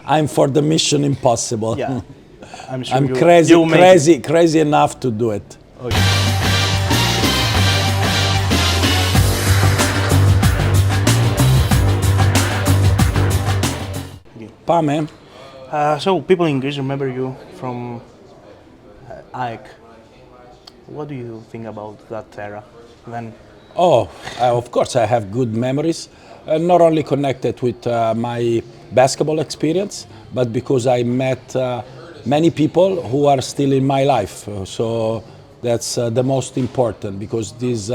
I'm for the mission impossible. Yeah, I'm sure I'm crazy enough to do it. Okay. Πάμε. So people in Greece remember you from AEK. What do you think about that era then? Oh, of course I have good memories, not only connected with my basketball experience, but because I met many people who are still in my life. So that's the most important, because this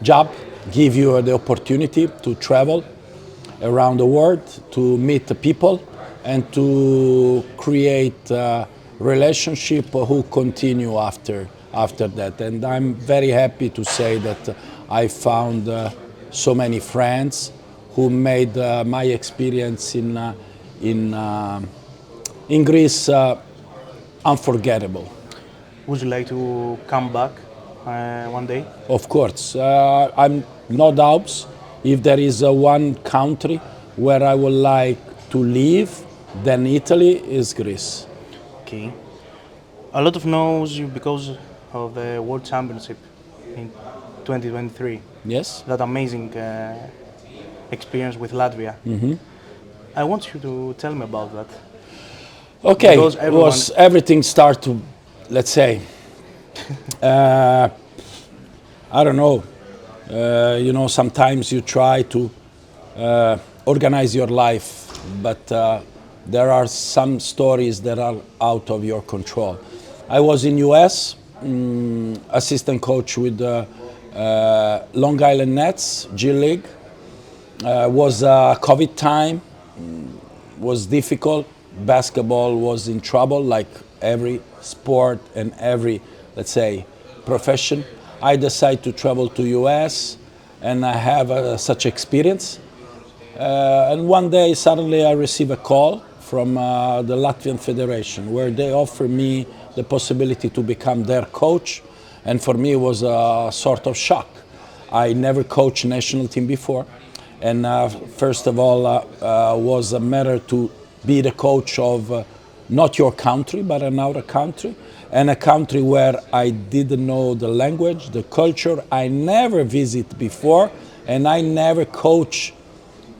job gives you the opportunity to travel around the world, to meet the people and to create a relationship who continue after that. And I'm very happy to say that I found so many friends who made my experience in Greece unforgettable. Would you like to come back one day? Of course, I'm no doubts. If there is one country where I would like to live, then Italy is Greece. Okay. A lot of knows you because of the World Championship in 2023. Yes. That amazing experience with Latvia. Mm-hmm. I want you to tell me about that. Okay, everything start to, let's say, I don't know. Sometimes you try to organize your life, but there are some stories that are out of your control. I was in US, assistant coach with Long Island Nets, G League. Was COVID time, was difficult. Basketball was in trouble, like every sport and every, let's say, profession. I decided to travel to US and I have such experience. And one day suddenly I receive a call from the Latvian Federation where they offer me the possibility to become their coach. And for me it was a sort of shock. I never coached national team before. And first of all was a matter to be the coach of not your country but another country. And a country where I didn't know the language, the culture, I never visited before, and I never coach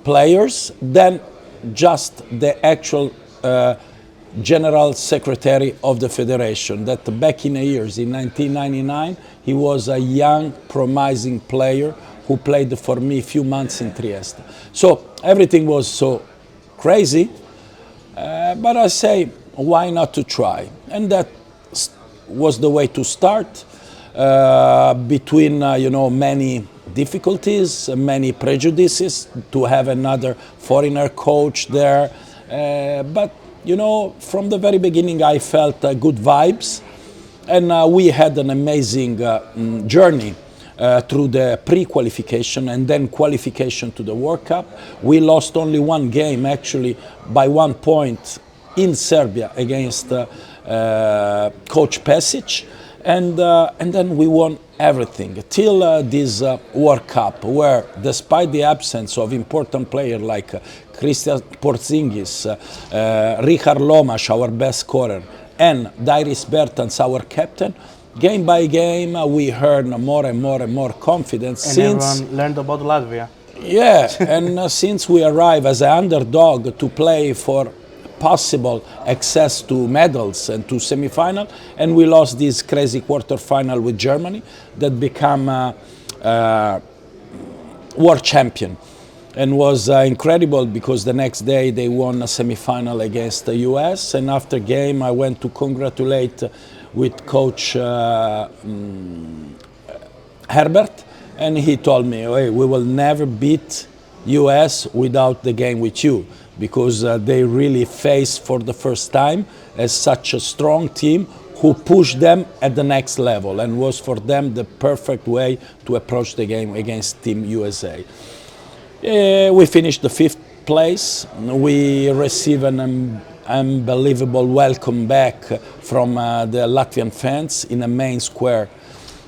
players, then just the actual general secretary of the federation, that back in the years, in 1999, he was a young, promising player who played for me a few months in Trieste. So everything was so crazy, but I say, why not to try? And that was the way to start, between many difficulties, many prejudices, to have another foreigner coach there. But from the very beginning I felt good vibes, and we had an amazing journey through the pre-qualification and then qualification to the World Cup. We lost only one game, actually by 1 point in Serbia against Coach Pesic, and then we won everything till this World Cup, where despite the absence of important players like Christian Porzingis, Richard Lomas, our best scorer, and Dairis Bertans, our captain, game by game we earned more and more confidence. And since everyone learned about Latvia. Yeah, and since we arrived as an underdog to play for possible access to medals and to semi-final, and we lost this crazy quarter-final with Germany that became world champion, and was incredible because the next day they won a semi-final against the US, and after game I went to congratulate with Coach Herbert, and he told me, hey, we will never beat US without the game with you, because they really faced for the first time as such a strong team who pushed them at the next level, and was for them the perfect way to approach the game against Team USA. We finished the 5th place. We received an unbelievable welcome back from the Latvian fans in the main square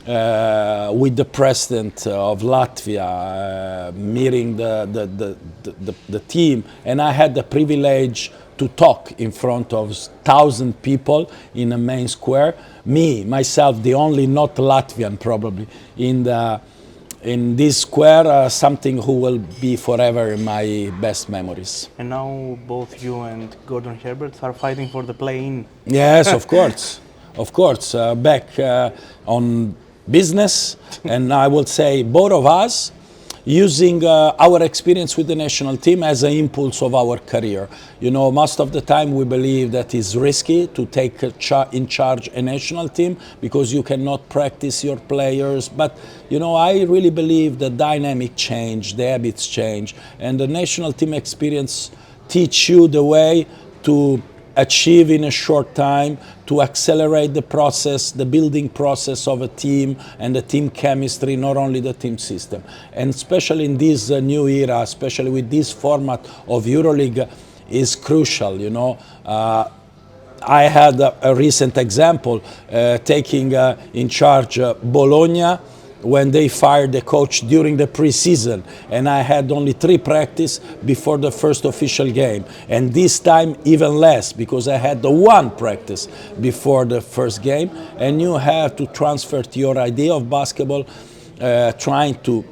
with the president of Latvia, meeting the team, and I had the privilege to talk in front of 1,000 people in a main square. Myself, the only not Latvian probably in this square, something who will be forever in my best memories. And now both you and Gordon Herbert are fighting for the play-in. Yes, of course, of course. Back on business, and I would say both of us using our experience with the national team as an impulse of our career. You know, most of the time we believe that it's risky to take in charge a national team because you cannot practice your players. But, you know, I really believe the dynamic change, the habits change, and the national team experience teach you the way to achieve in a short time, to accelerate the process, the building process of a team and the team chemistry, not only the team system. And especially in this new era, especially with this format of EuroLeague, is crucial, you know. I had a recent example, taking in charge Bologna when they fired the coach during the pre-season, and I had only 3 practice before the first official game, and this time even less because I had the 1 practice before the first game. And you have to transfer your idea of basketball, trying to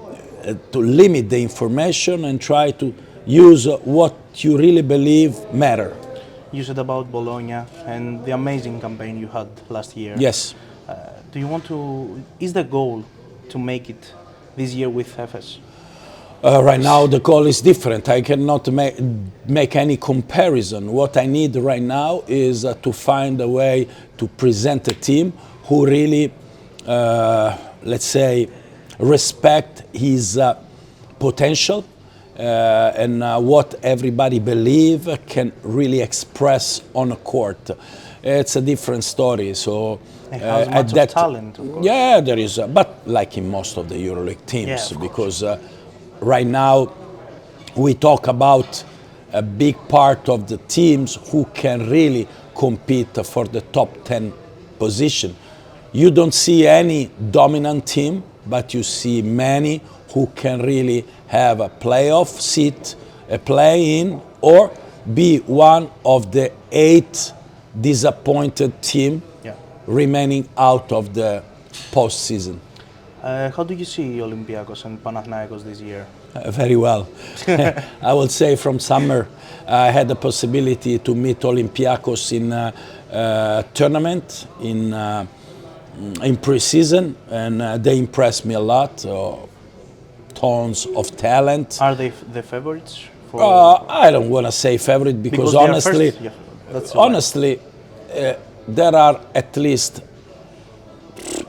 limit the information and try to use what you really believe matter. You said about Bologna and the amazing campaign you had last year. Yes. Do you want to, is the goal to make it this year with Efes? Right now the goal is different. I cannot make any comparison. What I need right now is to find a way to present a team who really, let's say, respect his potential and what everybody believe can really express on a court. It's a different story. So it has much of talent, of course. Yeah, there is, but like in most of the EuroLeague teams, yeah, because right now we talk about a big part of the teams who can really compete for the top 10 position. You don't see any dominant team, but you see many who can really have a playoff seat, a play-in, or be one of the 8 disappointed team remaining out of the postseason. How do you see Olympiacos and Panathinaikos this year? Very well. I would say from summer I had the possibility to meet Olympiacos in a tournament in pre-season, and they impressed me a lot. Tons of talent. Are they the favorites? I don't want to say favorite because honestly, there are at least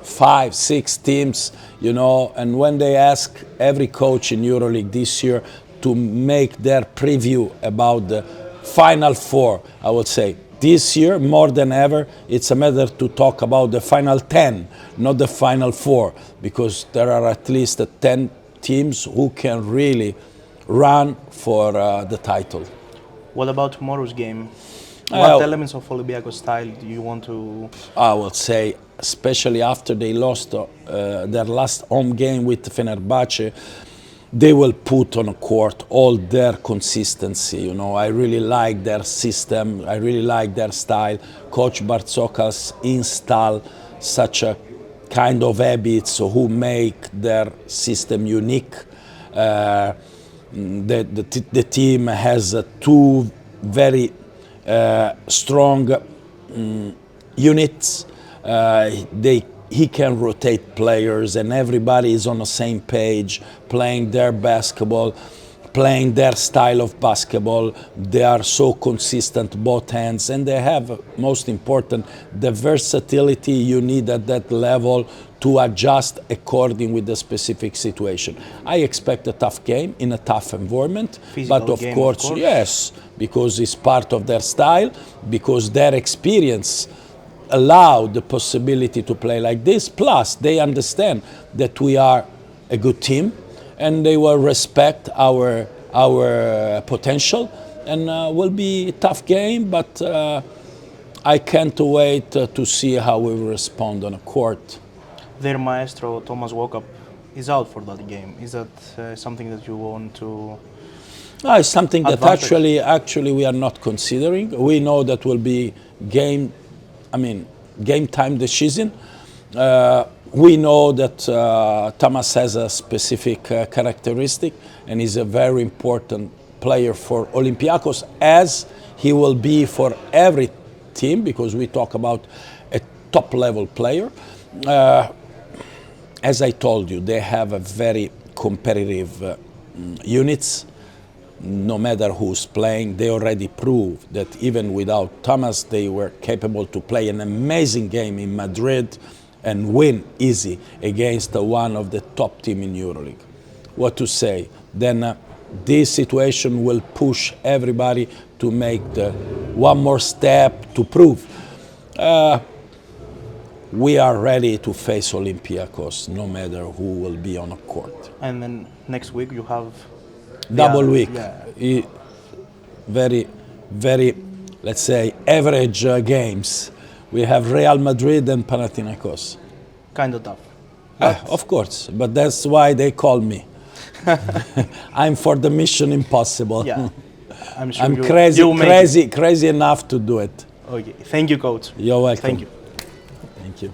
5, 6 teams, you know, and when they ask every coach in EuroLeague this year to make their preview about the Final 4, I would say this year, more than ever, it's a matter to talk about the Final 10, not the Final 4, because there are at least 10 teams who can really run for the title. What about tomorrow's game? What elements of Olympiacos style do you want to? I would say, especially after they lost their last home game with Fenerbahce, they will put on a court all their consistency. You know, I really like their system. I really like their style. Coach Bartzokas install such a kind of habits who make their system unique. The team has 2 very strong units. He can rotate players and everybody is on the same page, playing their basketball, playing their style of basketball. They are so consistent, both ends, and they have, most important, the versatility you need at that level to adjust according with the specific situation. I expect a tough game in a tough environment, physical but of game, course, yes, because it's part of their style, because their experience allow the possibility to play like this. Plus, they understand that we are a good team, and they will respect our potential, and will be a tough game. But I can't wait to see how we will respond on a court. their maestro Thomas Walkup is out for that game. Is that something that you want to? It's something that Advantage. actually we are not considering. We know that will be game time decision. We know that Thomas has a specific characteristic and is a very important player for Olympiacos, as he will be for every team, because we talk about a top level player. As I told you, they have a very competitive units. No matter who's playing, they already proved that even without Thomas, they were capable to play an amazing game in Madrid and win easy against one of the top team in EuroLeague. What to say? Then this situation will push everybody to make the one more step to prove we are ready to face Olympiacos, no matter who will be on a court. And then next week you have Double week. Yeah. Very, let's say, average games. We have Real Madrid and Panathinaikos. Kind of tough. Of course, but that's why they call me. I'm for the mission impossible. Yeah, I'm sure I'm you crazy enough to do it. Okay, thank you, coach. You're welcome. Thank you. Thank you.